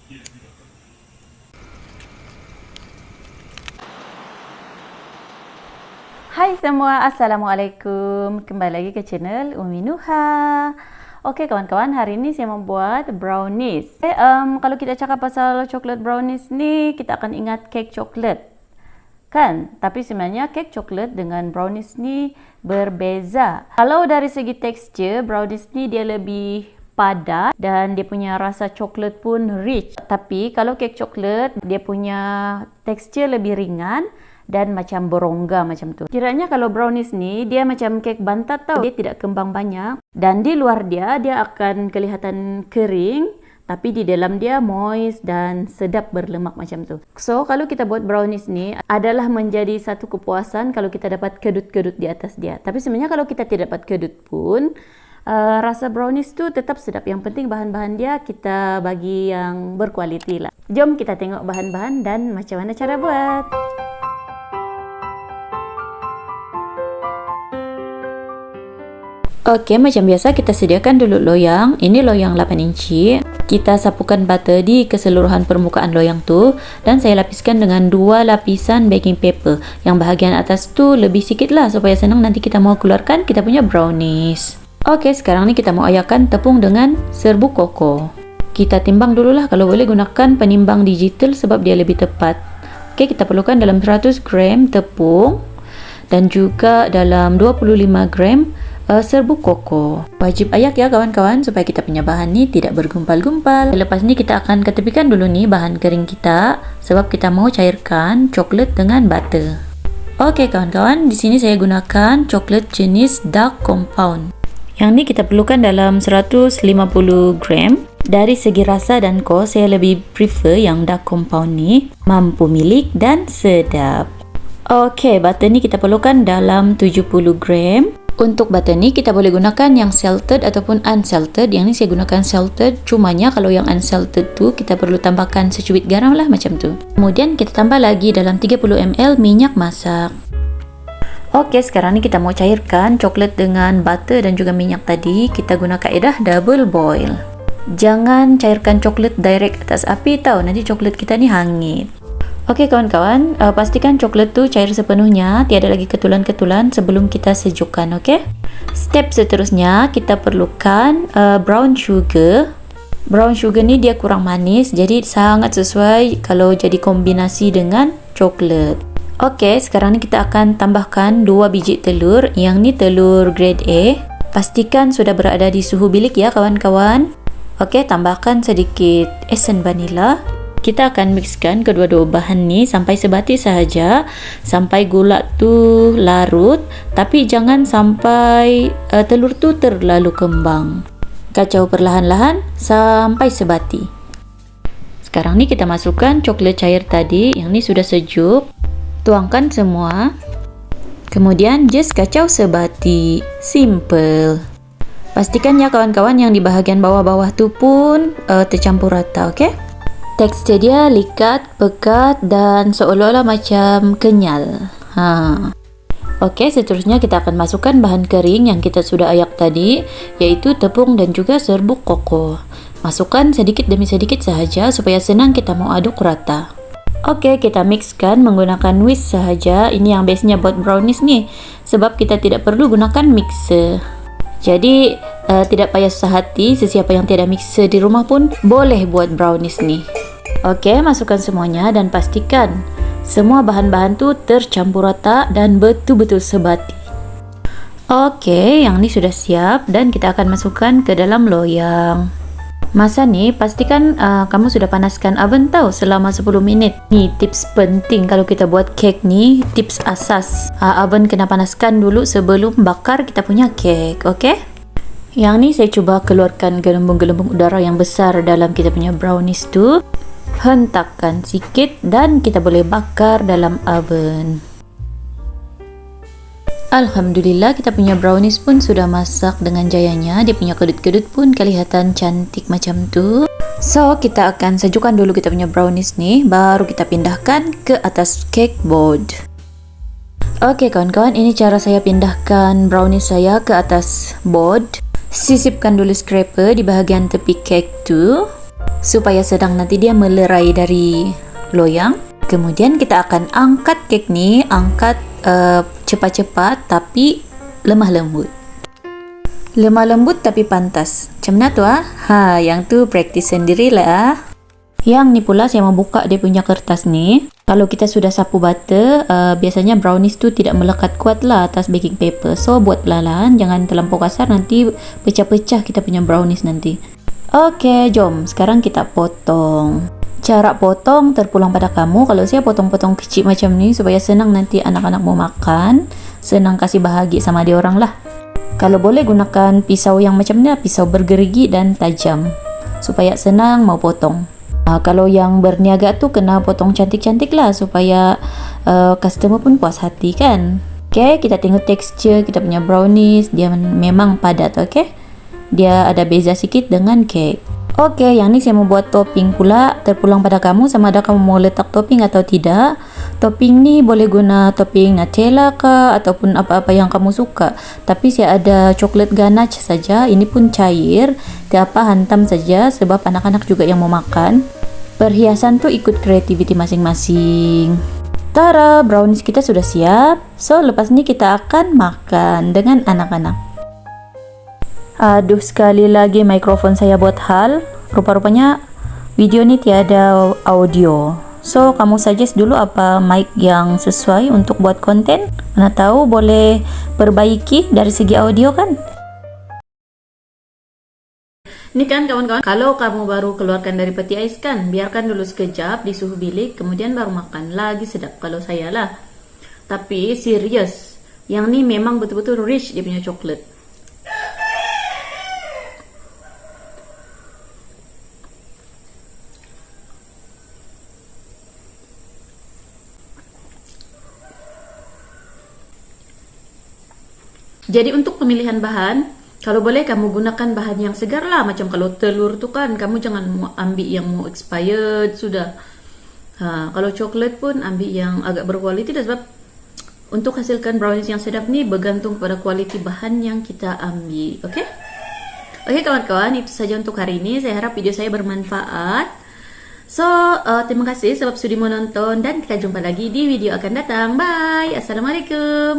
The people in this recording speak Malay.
Hai semua, Assalamualaikum. Kembali lagi ke channel Umi Nuha. Oke kawan-kawan, hari ini saya membuat brownies. Kalau kita cakap pasal coklat brownies ni, kita akan ingat kek coklat, kan? Tapi sebenarnya kek coklat dengan brownies ni berbeza. Kalau dari segi tekstur, brownies ni dia lebih padat dan dia punya rasa coklat pun rich. Tapi kalau kek coklat, dia punya tekstur lebih ringan dan macam berongga macam tu. Kiranya kalau brownies ni dia macam kek bantat tau. Dia tidak kembang banyak dan di luar dia akan kelihatan kering, tapi di dalam dia moist dan sedap berlemak macam tu. So kalau kita buat brownies ni adalah menjadi satu kepuasan kalau kita dapat kedut-kedut di atas dia. Tapi sebenarnya kalau kita tidak dapat kedut pun rasa brownies tu tetap sedap. Yang penting bahan-bahan dia kita bagi yang berkualiti lah. Jom kita tengok bahan-bahan dan macam mana cara buat. Okey, macam biasa kita sediakan dulu loyang. Ini loyang 8 inci. Kita sapukan butter di keseluruhan permukaan loyang tu dan saya lapiskan dengan 2 lapisan baking paper. Yang bahagian atas tu lebih sikit lah supaya senang nanti kita mau keluarkan kita punya brownies. Okey, sekarang ni kita mau ayahkan tepung dengan serbuk koko. Kita timbang dululah, kalau boleh gunakan penimbang digital sebab dia lebih tepat. Okey, kita perlukan dalam 100 gram tepung dan juga dalam 25 gram serbuk koko. Wajib ayak ya kawan-kawan supaya kita punya bahan ni tidak bergumpal-gumpal. Lepas ni kita akan ketepikan dulu ni bahan kering kita sebab kita mau cairkan coklat dengan butter. Okey kawan-kawan, di sini saya gunakan coklat jenis dark compound. Yang ni kita perlukan dalam 150 gram. Dari segi rasa dan kos, saya lebih prefer yang dark compound ni, mampu milik dan sedap. Okey, butter ni kita perlukan dalam 70 gram. Untuk butter ni kita boleh gunakan yang salted ataupun unsalted. Yang ni saya gunakan salted. Cumanya kalau yang unsalted tu kita perlu tambahkan secubit garam lah macam tu. Kemudian kita tambah lagi dalam 30 ml minyak masak. Okey, sekarang ni kita mau cairkan coklat dengan butter dan juga minyak tadi. Kita guna kaedah double boil. Jangan cairkan coklat direct atas api tau. Nanti coklat kita ni hangit. Okey kawan-kawan, pastikan coklat tu cair sepenuhnya, tiada lagi ketulan-ketulan sebelum kita sejukkan, okey? Step seterusnya, kita perlukan brown sugar. Brown sugar ni dia kurang manis, jadi sangat sesuai kalau jadi kombinasi dengan coklat. Okey, sekarang ni kita akan tambahkan 2 biji telur. Yang ni telur grade A. Pastikan sudah berada di suhu bilik ya kawan-kawan. Okey, tambahkan sedikit esen vanila. Kita akan mixkan kedua-dua bahan ni sampai sebati sahaja, sampai gula tu larut, tapi jangan sampai telur tu terlalu kembang. Kacau perlahan-lahan sampai sebati. Sekarang ni kita masukkan coklat cair tadi, yang ni sudah sejuk. Tuangkan semua. Kemudian just kacau sebati. Simple. Pastikan ya kawan-kawan yang di bahagian bawah-bawah tu pun tercampur rata, okey? Tekstur dia likat, pekat dan seolah-olah macam kenyal. Okey, seterusnya kita akan masukkan bahan kering yang kita sudah ayak tadi, iaitu tepung dan juga serbuk koko. Masukkan sedikit demi sedikit sahaja supaya senang kita mau aduk rata. Okey, kita mixkan menggunakan whisk sahaja. Ini yang bestnya buat brownies ni, sebab kita tidak perlu gunakan mixer. Jadi tidak payah susah hati, sesiapa yang tiada mixer di rumah pun boleh buat brownies ni. Okey, masukkan semuanya dan pastikan semua bahan-bahan tu tercampur rata dan betul-betul sebati. Okey, yang ni sudah siap dan kita akan masukkan ke dalam loyang. Masa ni pastikan kamu sudah panaskan oven tau selama 10 minit. Ni tips penting kalau kita buat kek ni, tips asas. Oven kena panaskan dulu sebelum bakar kita punya kek, okey? Yang ni saya cuba keluarkan gelembung-gelembung udara yang besar dalam kita punya brownies tu. Hentakkan sikit dan kita boleh bakar dalam oven. Alhamdulillah, kita punya brownies pun sudah masak dengan jayanya. Dia punya kedut-kedut pun kelihatan cantik macam tu. So, kita akan sejukkan dulu kita punya brownies ni, baru kita pindahkan ke atas cake board. Okey kawan-kawan, ini cara saya pindahkan brownies saya ke atas board. Sisipkan dulu scraper di bahagian tepi cake tu. supaya sedang nanti dia melerai dari loyang. Kemudian kita akan angkat kek ni, angkat cepat-cepat tapi lemah lembut. Lemah lembut tapi pantas. Macam mana tu ah? Yang tu praktis sendirilah. Yang ni pula saya mau buka dia punya kertas ni. Kalau kita sudah sapu butter, biasanya brownies tu tidak melekat kuat lah atas baking paper. So buat perlahan, jangan terlampau kasar, nanti pecah-pecah kita punya brownies nanti. Okey, jom sekarang kita potong. Cara potong terpulang pada kamu. Kalau saya potong-potong kecil macam ni supaya senang nanti anak-anak mau makan, senang kasih bahagi sama dia orang lah. Kalau boleh gunakan pisau yang macam ni, pisau bergerigi dan tajam supaya senang mau potong. Kalau yang berniaga tu kena potong cantik-cantik lah supaya customer pun puas hati kan. Okay, kita tengok tekstur kita punya brownies, dia memang padat. Okay, dia ada beza sikit dengan cake. Okay, yang ni saya mau buat topping pula. Terpulang pada kamu sama ada kamu mau letak topping atau tidak. Topping ni boleh guna topping Nutella ke ataupun apa-apa yang kamu suka. Tapi saya ada coklat ganache saja. Ini pun cair. Tiapa hantam saja sebab anak-anak juga yang mau makan. Perhiasan tu ikut kreativiti masing-masing. Tara, brownies kita sudah siap. So, lepas ni kita akan makan dengan anak-anak. Aduh, sekali lagi mikrofon saya buat hal. Rupa-rupanya video ni tiada audio. So, kamu suggest dulu apa mic yang sesuai untuk buat konten. Mana tahu boleh perbaiki dari segi audio kan? Ini kan kawan-kawan, kalau kamu baru keluarkan dari peti ais kan, biarkan dulu sekejap di suhu bilik, kemudian baru makan. Lagi sedap kalau saya lah. Tapi serius, yang ni memang betul-betul rich dia punya coklat. Jadi untuk pemilihan bahan, kalau boleh kamu gunakan bahan yang segar lah. Macam kalau telur tu kan, kamu jangan ambil yang mau expired sudah. Kalau coklat pun ambil yang agak berkualiti dah, sebab untuk hasilkan brownies yang sedap ni bergantung pada kualiti bahan yang kita ambil. Okay? Okay kawan-kawan, itu saja untuk hari ini. Saya harap video saya bermanfaat. So, terima kasih sebab sudi menonton dan kita jumpa lagi di video akan datang. Bye! Assalamualaikum!